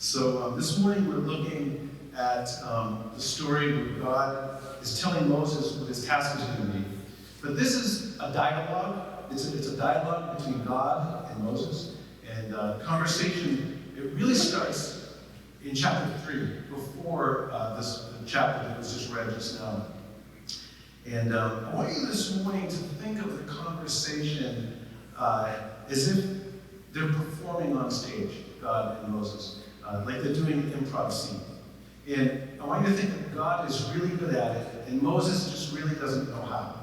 So this morning we're looking at the story where God is telling Moses what his task is going to be. But this is a dialogue. It's a dialogue between God and Moses. And conversation, it really starts in chapter 3, before this chapter that was just read just now. And I want you this morning to think of the conversation as if they're performing on stage, God and Moses, like they're doing an improv scene. And I want you to think that God is really good at it, and Moses just really doesn't know how.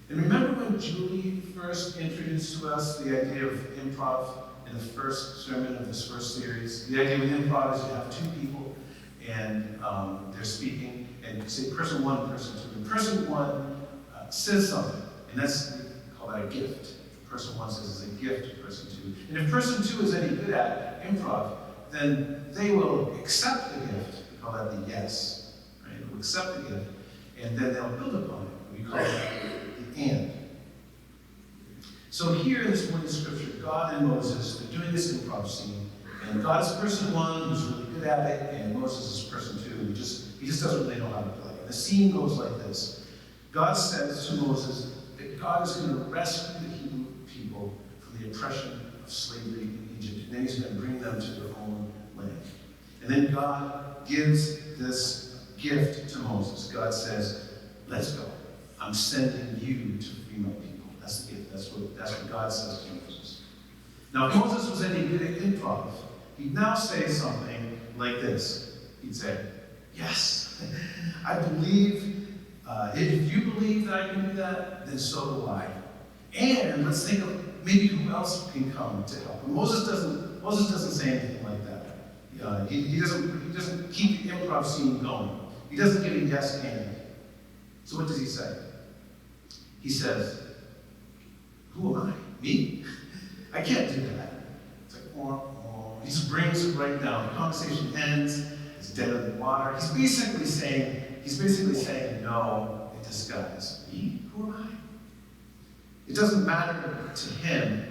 And remember when Julie first introduced to us the idea of improv in the first sermon of this first series? The idea with improv is you have two people, and they're speaking, and you say person one, person two. And person one says something, and that's, we call that a gift. Person one says it's a gift to person two. And if person two is any good at improv, then they will accept the gift. We call that the yes. Right? They'll accept the gift, and then they'll build upon it. We call that the and. So here in this morning's scripture, God and Moses, they're doing this improv scene, and God is person one who's really good at it, and Moses is person two who he just doesn't really know how to play. And the scene goes like this. God says to Moses that God is going to rescue the Hebrew people from the oppression of slavery in Egypt, and then he's going to bring them to their own land. And then God gives this gift to Moses. God says, let's go. I'm sending you to free my people. That's the gift. That's what God says to Moses. Now, if Moses was any good at improv, he'd now say something like this. He'd say, yes, I believe, if you believe that I can do that, then so do I. And let's think of maybe who else can come to help. And Moses doesn't say anything like that. He doesn't keep the improv scene going. He doesn't give a yes and. So what does he say? He says, who am I? Me? I can't do that. It's like, oh. He just brings it right down. The conversation ends. It's dead in the water. He's basically saying no in disguise. Me? Who am I? It doesn't matter to him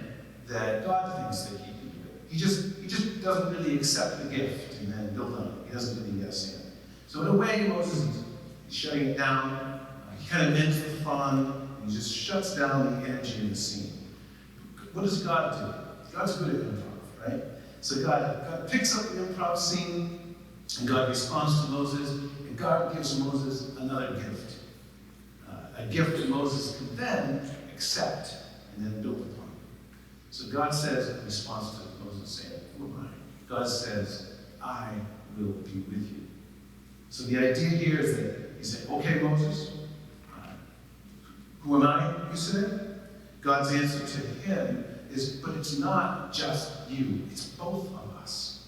that God thinks that he can do it. He just doesn't really accept the gift and then build on it. He doesn't really yes and. So in a way, Moses is shutting it down. He kind of ends the fun. He just shuts down the energy of the scene. What does God do? God's good at improv, right? So God picks up the improv scene, and God responds to Moses, and God gives Moses another gift. A gift that Moses can then accept and then build upon. So God says in response to Moses saying, who am I? God says, I will be with you. So the idea here is that he said, okay, Moses, who am I, you said? God's answer to him is, but it's not just you, it's both of us,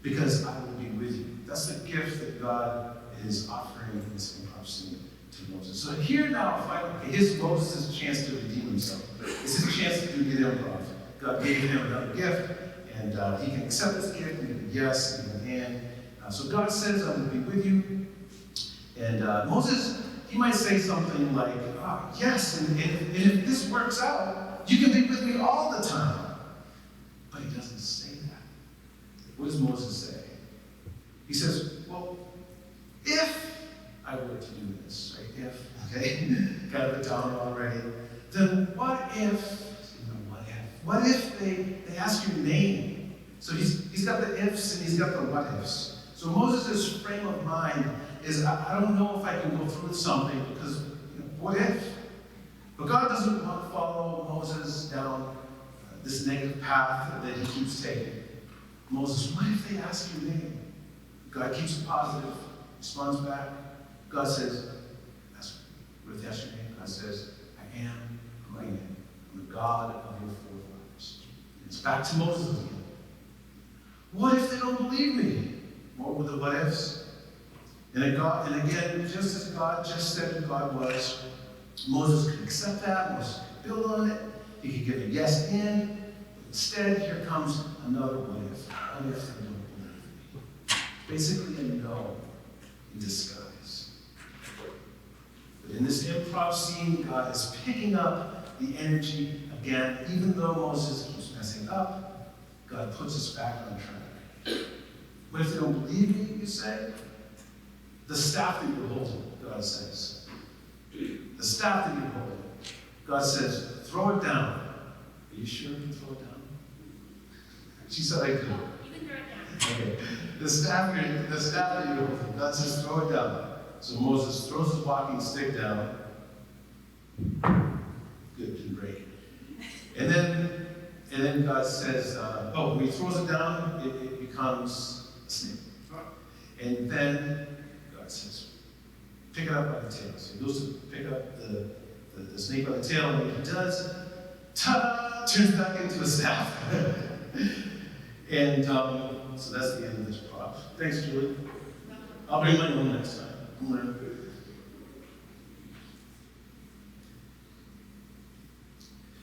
because I will be with you. That's the gift that God is offering in this improv scene to Moses. So here now, finally, here's Moses' chance to redeem himself. It's his chance to do the improv. God gave him another gift, and he can accept this gift, and he can yes, and he can and. So God says, I will be with you. And Moses, he might say something like, yes, and if this works out, you can be with me all the time. But he doesn't say that. What does Moses say? He says, well, if I were to do this, right? If, okay, got it down already, then what if, what if they ask your name? So he's got the ifs and he's got the what ifs. So Moses' frame of mind is, I don't know if I can go through with something because, what if? But God doesn't want to follow Moses down this negative path that he keeps taking. Moses, what if they ask your name? God keeps it positive, responds back. God says, what if they ask your name? God says, I am who I am. I'm the God of your forefathers. It's back to Moses again. What if they don't believe me? What were the what ifs? And again, just as God just said who God was, Moses could accept that, Moses could build on it, he could give a yes and. Instead, here comes another what if. What if they don't believe me? Basically a no in disguise. But in this improv scene, God is picking up the energy again. Even though Moses keeps messing up, God puts us back on track. But if they don't believe me, you say, the staff that you're holding, God says. The staff that you're holding, God says, throw it down. Are you sure you can throw it down? She said I could. You can throw it down. Okay. The staff that you're holding, God says, throw it down. So Moses throws his walking stick down. Good, didn't break it. And then God says, when he throws it down, it becomes a snake. And then God says, pick it up by the tail. So he goes to pick up the snake by the tail, and when he does, ta-da, turns back into a staff. And so that's the end of this prop. Thanks, Julie. I'll bring my own next time.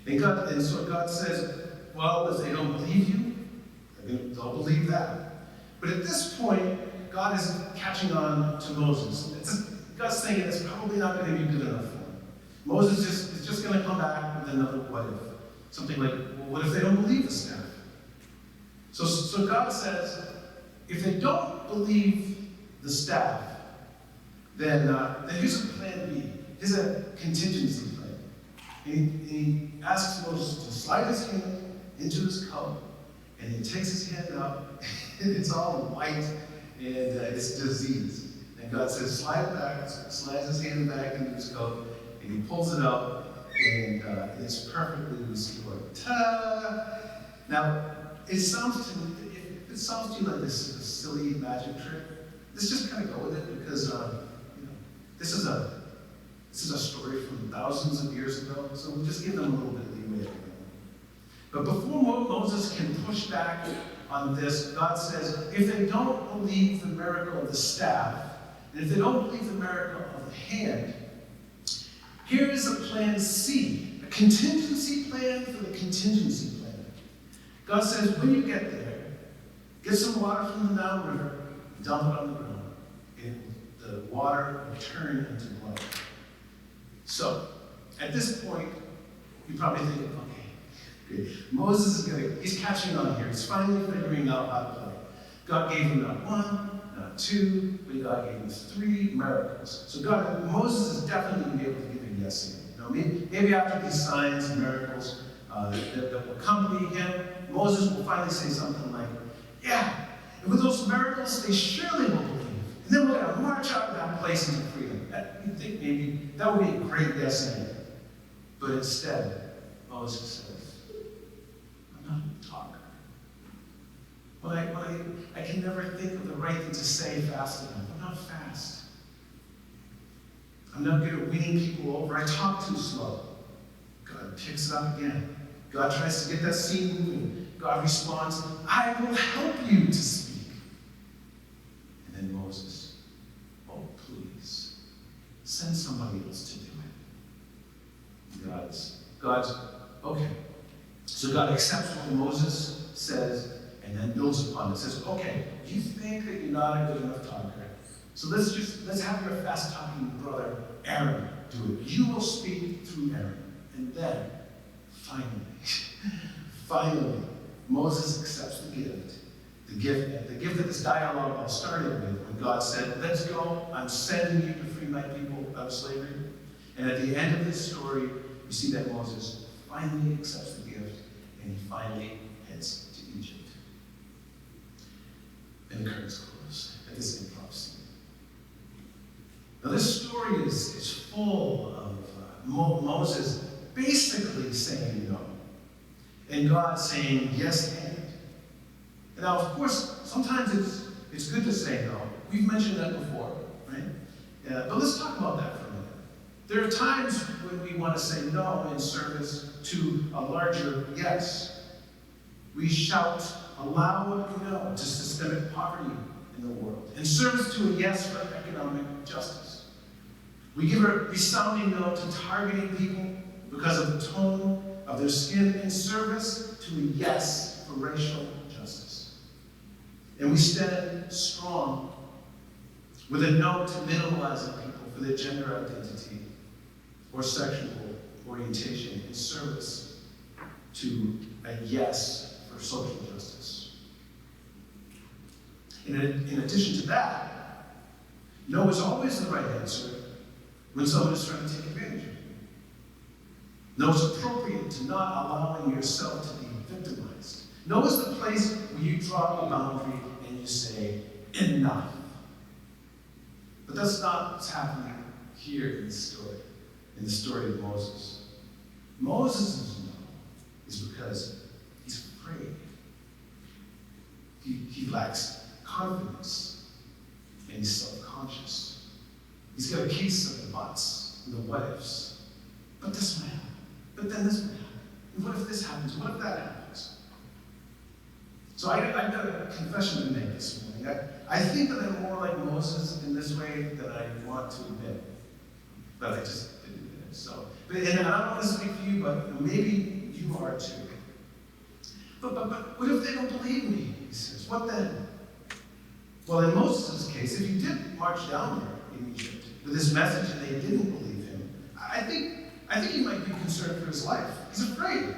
And so God says, well, if they don't believe you, they'll believe that. But at this point, God is catching on to Moses. God's saying it's probably not going to be good enough for him. Moses is just going to come back with another what if. Something like, well, what if they don't believe the staff? So God says, if they don't believe the staff, then here's a plan B. Here's a contingency plan. And he asks Moses to slide his hand into his cup, and he takes his hand up, and it's all white, and it's diseased. And God says, slide it back, slides his hand back into his cup, and he pulls it up, and it's perfectly restored. Ta-da! Now, it sounds to you like this is a silly magic trick. Let's just kind of go with it because this is a story from thousands of years ago, so we'll just give them a little bit of leeway. But before Moses can push back on this, God says, if they don't believe the miracle of the staff, and if they don't believe the miracle of the hand, here is a plan C, a contingency plan for the contingency plan. God says, when you get there, get some water from the Nile River, dump it on the ground, and the water will turn into blood. So, at this point, you probably think, okay, Moses he's catching on here. He's finally figuring out how to play. God gave him not one, not two, but God gave him 3 miracles. So Moses is definitely going to be able to give a yes here. Maybe after these signs and miracles that will accompany him, Moses will finally say something like, yeah, and with those miracles, they surely will believe. And then we're going to march out of that place into freedom. You'd think maybe that would be a great yes and. But instead, Moses says, I'm not a talker. I can never think of the right thing to say fast enough. I'm not fast. I'm not good at winning people over. I talk too slow. God picks it up again. God tries to get that scene moving. God responds, I will help you to speak. And then Moses, oh, please, send somebody else to do it. God's, okay. So God accepts what Moses says and then builds upon it. Says, okay, you think that you're not a good enough talker. So let's have your fast-talking brother Aaron do it. You will speak through Aaron. And then, finally, Moses accepts the gift. The gift that this dialogue all started with when God said, let's go, I'm sending you to free my people out of slavery. And at the end of this story, you see that Moses finally accepts the gift and he finally heads to Egypt. And the curtains close at this improv scene. Now this story is full of Moses basically saying no. And God saying yes and. And now, of course, sometimes it's good to say no. We've mentioned that before, right? But let's talk about that for a minute. There are times when we want to say no in service to a larger yes. We shout a loud no to systemic poverty in the world, in service to a yes for economic justice. We give a resounding no to targeting people because of the tone of their skin, in service to a yes for racial justice. And we stand strong with a no to minimalizing people for their gender identity or sexual orientation, in service to a yes for social justice. In addition to that, no is always the right answer when someone is trying to take advantage of you. No is appropriate to not allowing yourself to be victimized. No is the place where you draw a boundary and you say, enough. But that's not what's happening here in the story of Moses. Moses' no is because he's afraid. He lacks confidence, and he's self-conscious. He's got a case of the buts and the what ifs. But this might happen. But then this might happen. And what if this happens? What if that happens? So I've got a confession to make this morning. I think that I'm more like Moses in this way than I want to admit. But I just didn't admit it. And I don't want to speak for you, but maybe you are too. But what if they don't believe me? He says. What then? Well, in Moses' case, if he did march down there in Egypt with this message and they didn't believe him, I think he might be concerned for his life. He's afraid.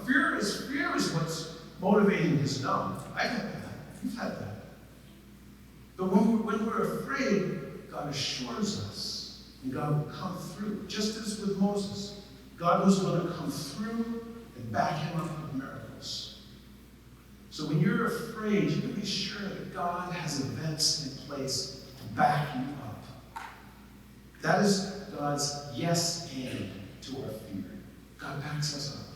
Fear is what's motivating his no. I've had that. You've had that. But when we're afraid, God assures us, and God will come through. Just as with Moses, God was going to come through and back him up with miracles. So when you're afraid, you can be sure that God has events in place to back you up. That is God's yes and to our fear. God backs us up.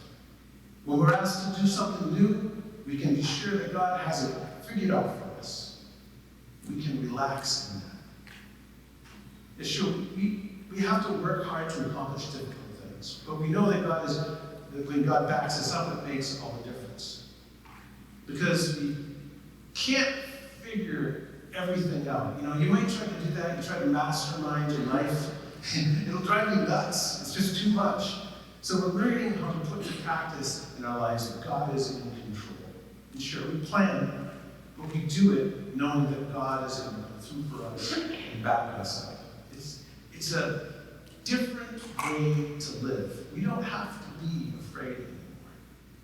When we're asked to do something new, we can be sure that God has it figured out for us. We can relax in that. It's sure, we have to work hard to accomplish difficult things, but we know that when God backs us up, it makes all the difference. Because we can't figure everything out. You might try to do that. You try to mastermind your life. It'll drive you nuts. It's just too much. So we're learning how to put into practice in our lives that God is in control. And sure, we plan, but we do it knowing that God is going to come through for us and back us up. It's a different way to live. We don't have to be afraid anymore.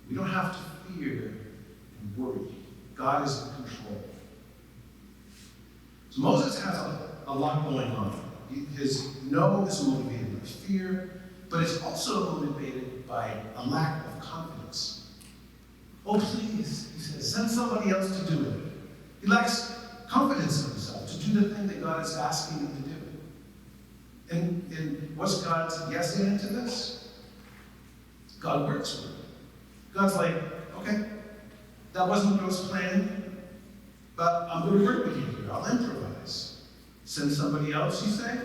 We don't have to fear and worry. God is in control. So Moses has a lot going on. His no is motivated by fear, but it's also motivated by a lack of confidence. Oh, please, he says, send somebody else to do it. He lacks confidence in himself to do the thing that God is asking him to do. And what's God's yes into this? God works with him. God's like, okay, that wasn't what I was planning, but I'm going to work with you here. I'll improvise. Send somebody else, you say?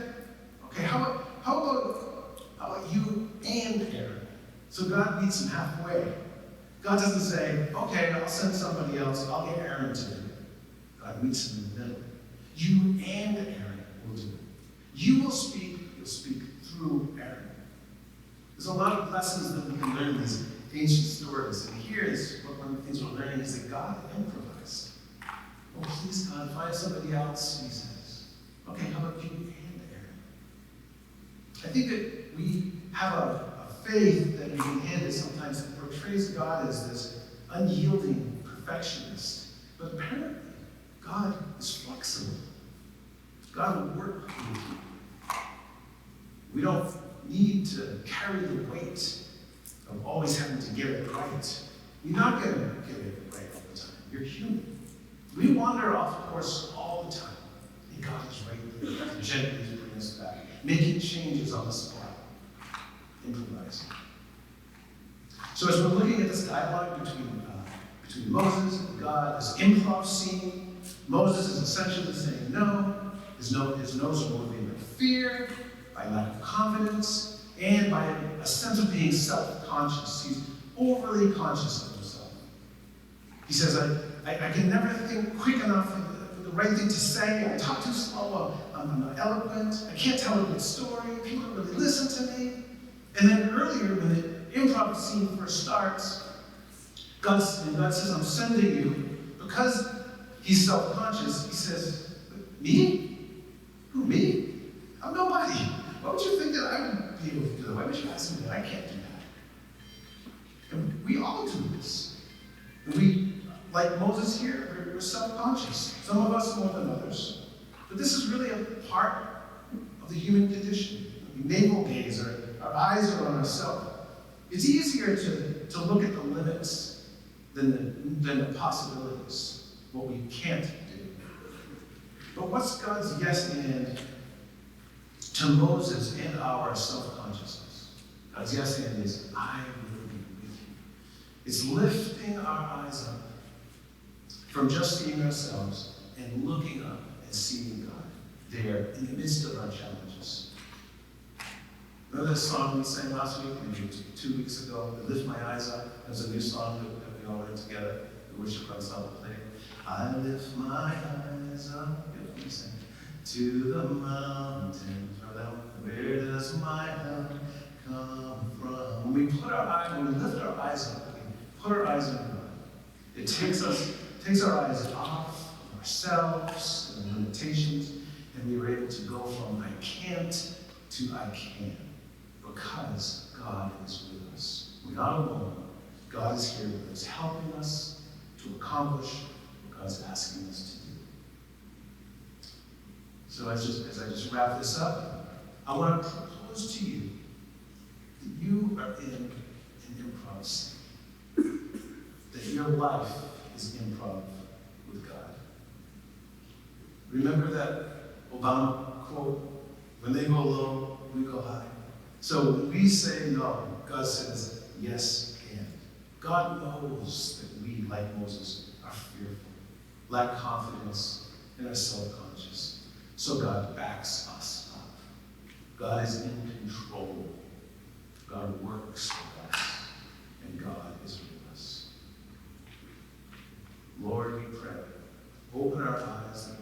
Okay, how about you and Aaron? So God meets him halfway. God doesn't say, okay, I'll send somebody else. I'll get Aaron to do it. God meets him in the middle. You and Aaron will do it. You will speak. You'll speak through Aaron. There's a lot of lessons that we can learn in these ancient stories. And here is one of the things we're learning is that God improvised. Oh, please, God, find somebody else, he says. Okay, how about you and Aaron? I think that we have a faith that we can handle sometimes that portrays God as this unyielding perfectionist. But apparently, God is flexible. God will work with you. We don't need to carry the weight of always having to get it right. You're not going to get it right all the time. You're human. We wander off course all the time. And God is right there to gently bring us back, making changes on the spot, improvising. So as we're looking at this dialogue between Moses and God, this improv scene, Moses is essentially saying no. His no's are motivated by fear, by lack of confidence, and by a sense of being self-conscious. He's overly conscious of himself. He says, I can never think quick enough of the right thing to say. I talk too slow. I'm not eloquent. I can't tell a good story. People don't really listen to me. And then earlier, when the improv scene first starts, God says, I'm sending you. Because he's self-conscious, he says, me? Who, me? I'm nobody. Why would you think that I would be able to do that? Why would you ask me that? I can't do that. And we all do this. And we Like Moses here, we're self-conscious. Some of us more than others. But this is really a part of the human condition. We navel gaze, our eyes are on ourselves. It's easier to look at the limits than the possibilities, what we can't do. But what's God's yes and to Moses and our self-consciousness? God's yes and is, I will be with you. It's lifting our eyes up from just seeing ourselves and looking up and seeing God there in the midst of our challenges. Remember that song we sang last week, maybe 2 weeks ago, Lift My Eyes Up? There's a new song that we all read together, the worship ensemble played. I lift my eyes up, if we sing, to the mountains, where does my help come from? When we lift our eyes up, we put our eyes on God. It takes our eyes off of ourselves and limitations, and we are able to go from I can't to I can, because God is with us. We're not alone. God is here with us, helping us to accomplish what God's asking us to do. So as I just wrap this up, I want to propose to you that you are in an improv scene, that your life is improv with God. Remember that Obama quote, when they go low, we go high. So when we say no, God says yes and. God knows that we, like Moses, are fearful, lack confidence, and are self-conscious. So God backs us up. God is in control. God works with us, and God is with us. Lord, we pray, open our eyes that